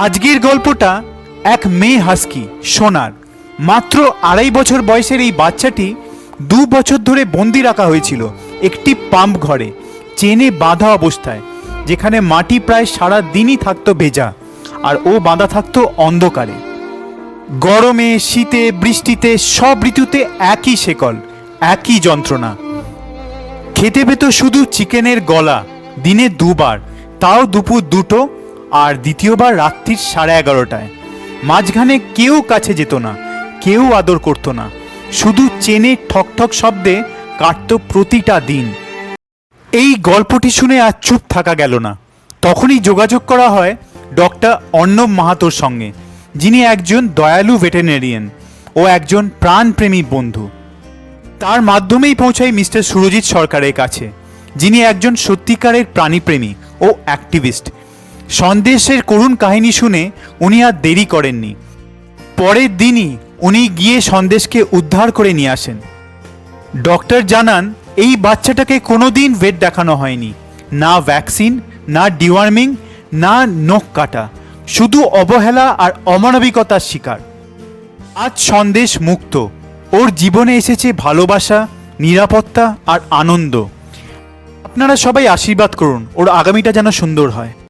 আজকের গল্পটা এক মেয়ে হাস্কি সোনার। মাত্র 2.5 বছর বয়সের এই বাচ্চাটি 2 বছর ধরে বন্দি রাখা হয়েছিল একটি পাম্প ঘরে, চেনে বাঁধা অবস্থায়, যেখানে মাটি প্রায় সারা দিনই থাকতো ভেজা, আর ও বাঁধা থাকতো অন্ধকারে। গরমে, শীতে, বৃষ্টিতে, সব ঋতুতে একই শেকল, একই যন্ত্রণা। খেতে পেত শুধু চিকেনের গলা, দিনে 2 বার, তাও দুপুর 2টো, আর দ্বিতীয়বার রাত্রির 11:30টায়। মাঝখানে কেউ কাছে যেত না, কেউ আদর করতো না, শুধু চেনে ঠকঠক শব্দে কাটত প্রতিটা দিন। এই গল্পটি শুনে আর চুপ থাকা গেল না। তখনই যোগাযোগ করা হয় ডক্টর অর্ণব মাহাতোর সঙ্গে, যিনি একজন দয়ালু ভেটেরিনারিয়ান ও একজন প্রাণপ্রেমী বন্ধু। তার মাধ্যমেই পৌঁছায় মিস্টার সুরজিৎ সরকারের কাছে, যিনি একজন সত্যিকারের প্রাণীপ্রেমী ও অ্যাক্টিভিস্ট। সন্দেশের করুণ কাহিনী শুনে উনি আর দেরি করেননি। পরের দিনই উনি গিয়ে সন্দেশকে উদ্ধার করে নিয়ে আসেন। ডক্টর জানান এই বাচ্চাটাকে কোনোদিন ভেট দেখানো হয়নি, না ভ্যাকসিন, না ডিওয়ার্মিং, না নখ কাটা, শুধু অবহেলা আর অমানবিকতার শিকার। আজ সন্দেশ মুক্ত, ওর জীবনে এসেছে ভালোবাসা, নিরাপত্তা আর আনন্দ। আপনারা সবাই আশীর্বাদ করুন ওর আগামীটা যেন সুন্দর হয়।